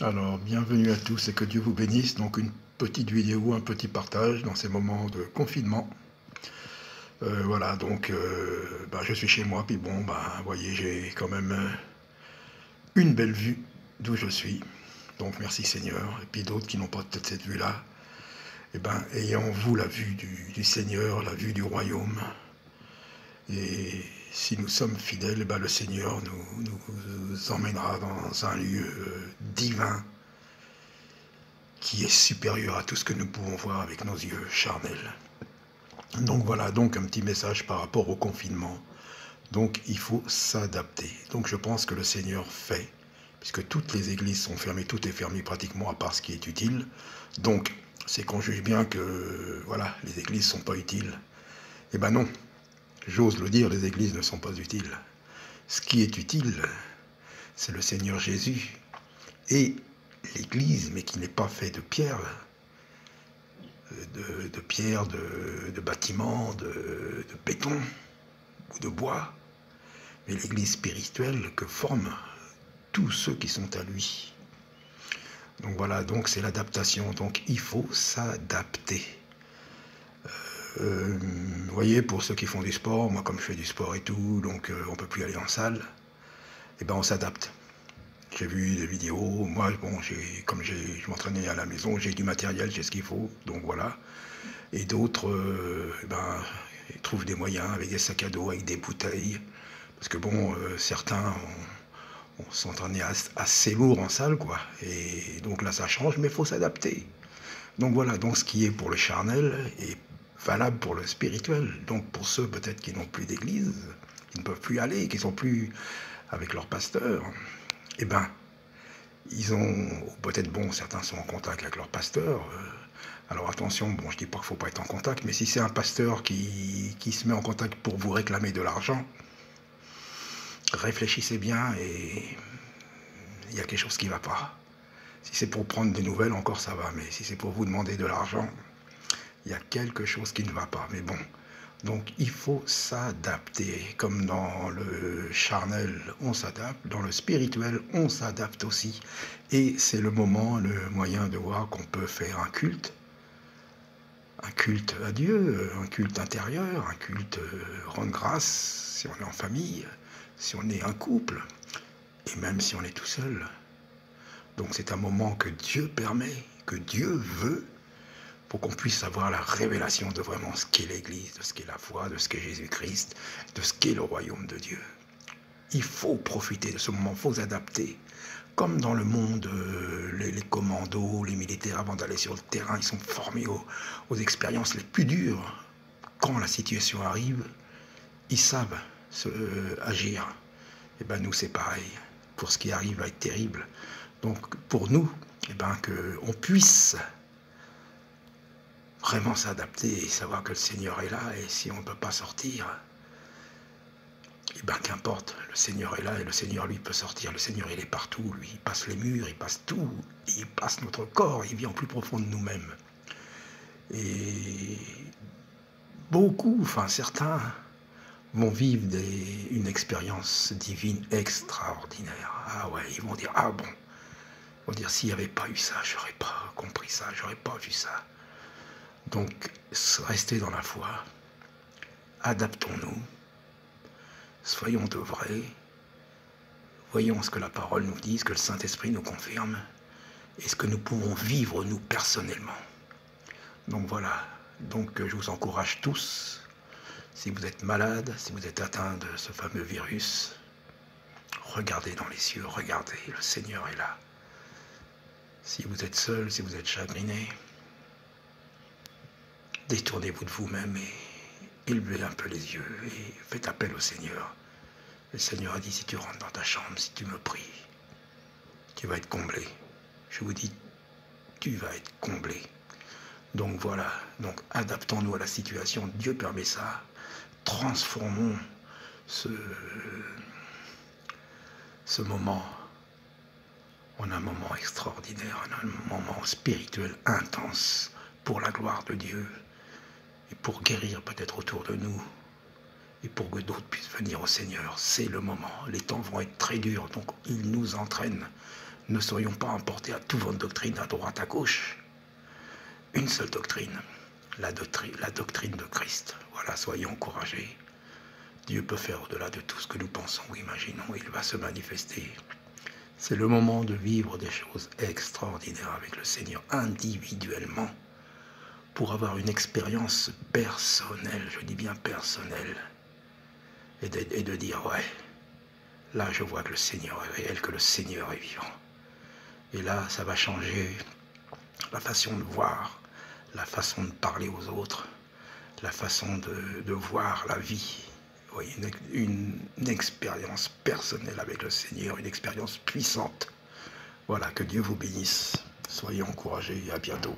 Alors, bienvenue à tous et que Dieu vous bénisse. Donc, une petite vidéo, un petit partage dans ces moments de confinement. Voilà, donc, je suis chez moi, puis bon, vous voyez, j'ai quand même une belle vue d'où je suis. Donc, merci Seigneur. Et puis d'autres qui n'ont pas peut-être cette vue-là, ayant vous la vue du Seigneur, la vue du royaume. Et si nous sommes fidèles, le Seigneur nous emmènera dans un lieu divin, qui est supérieur à tout ce que nous pouvons voir avec nos yeux charnels. Donc voilà, donc un petit message par rapport au confinement. Donc il faut s'adapter. Donc je pense que le Seigneur fait, puisque toutes les églises sont fermées, tout est fermé pratiquement à part ce qui est utile. Donc c'est qu'on juge bien que voilà, les églises ne sont pas utiles. Eh ben non, j'ose le dire, les églises ne sont pas utiles. Ce qui est utile, c'est le Seigneur Jésus et l'église, mais qui n'est pas fait de pierre, de bâtiments, de béton ou de bois, mais l'église spirituelle que forment tous ceux qui sont à lui. Donc voilà, donc c'est l'adaptation, donc il faut s'adapter. Vous voyez, pour ceux qui font du sport, moi comme je fais du sport et tout, donc on ne peut plus aller en salle, et on s'adapte. J'ai vu des vidéos, moi bon, je m'entraînais à la maison, j'ai du matériel, j'ai ce qu'il faut, donc voilà. Et d'autres, ils trouvent des moyens avec des sacs à dos, avec des bouteilles. Parce que bon, certains on s'entraînait assez lourd en salle, quoi. Et donc là, ça change, mais il faut s'adapter. Donc voilà, donc ce qui est pour le charnel est valable pour le spirituel. Donc pour ceux peut-être qui n'ont plus d'église, qui ne peuvent plus aller, qui ne sont plus avec leur pasteur, ils ont, peut-être bon, certains sont en contact avec leur pasteur. Alors attention, bon, je dis pas qu'il ne faut pas être en contact, mais si c'est un pasteur qui se met en contact pour vous réclamer de l'argent, réfléchissez bien et il y a quelque chose qui ne va pas. Si c'est pour prendre des nouvelles, encore ça va, mais si c'est pour vous demander de l'argent, il y a quelque chose qui ne va pas. Mais bon, donc il faut s'adapter. Comme dans le charnel, on s'adapte. Dans le spirituel, on s'adapte aussi. Et c'est le moment, le moyen de voir qu'on peut faire un culte à Dieu, un culte intérieur, un culte rendre grâce si on est en famille, si on est un couple, et même si on est tout seul. Donc c'est un moment que Dieu permet, que Dieu veut, pour qu'on puisse avoir la révélation de vraiment ce qu'est l'Église, de ce qu'est la foi, de ce qu'est Jésus-Christ, de ce qu'est le royaume de Dieu. Il faut profiter de ce moment, il faut s'adapter. Comme dans le monde, les commandos, les militaires, avant d'aller sur le terrain, ils sont formés aux expériences les plus dures. Quand la situation arrive, ils savent agir. Et nous, c'est pareil. Pour ce qui arrive va être terrible. Donc, pour nous, qu'on puisse vraiment s'adapter et savoir que le Seigneur est là, et si on ne peut pas sortir, qu'importe, le Seigneur est là et le Seigneur, lui, peut sortir. Le Seigneur, il est partout, lui, il passe les murs, il passe tout, il passe notre corps, il vient en plus profond de nous-mêmes. Et beaucoup, certains vont vivre une expérience divine extraordinaire. Ah ouais, ils vont dire, ah bon, ils vont dire, s'il n'y avait pas eu ça, j'aurais pas compris ça, j'aurais pas vu ça. Donc, restez dans la foi, adaptons-nous, soyons de vrais, voyons ce que la parole nous dit, ce que le Saint-Esprit nous confirme, et ce que nous pouvons vivre, nous, personnellement. Donc voilà, donc je vous encourage tous, si vous êtes malade, si vous êtes atteint de ce fameux virus, regardez dans les cieux, regardez, le Seigneur est là. Si vous êtes seul, si vous êtes chagriné, détournez-vous de vous-même et élevez un peu les yeux et faites appel au Seigneur. Le Seigneur a dit, si tu rentres dans ta chambre, si tu me pries, tu vas être comblé. Je vous dis, tu vas être comblé. Donc voilà, donc adaptons-nous à la situation. Dieu permet ça. Transformons ce moment en un moment extraordinaire, en un moment spirituel intense pour la gloire de Dieu et pour guérir peut-être autour de nous et pour que d'autres puissent venir au Seigneur. C'est le moment. Les temps vont être très durs, donc il nous entraîne ne serions pas emportés à toute votre doctrine, à droite, à gauche. Une seule doctrine, la doctrine de Christ. Voilà, soyez encouragés. Dieu peut faire au-delà de tout ce que nous pensons ou imaginons. Il va se manifester. C'est le moment de vivre des choses extraordinaires avec le Seigneur, individuellement, pour avoir une expérience personnelle, je dis bien personnelle, et de dire, ouais, là je vois que le Seigneur est réel, que le Seigneur est vivant. Et là, ça va changer la façon de voir, la façon de parler aux autres, la façon de voir la vie. Vous voyez, une expérience personnelle avec le Seigneur, une expérience puissante. Voilà, que Dieu vous bénisse. Soyez encouragés et à bientôt.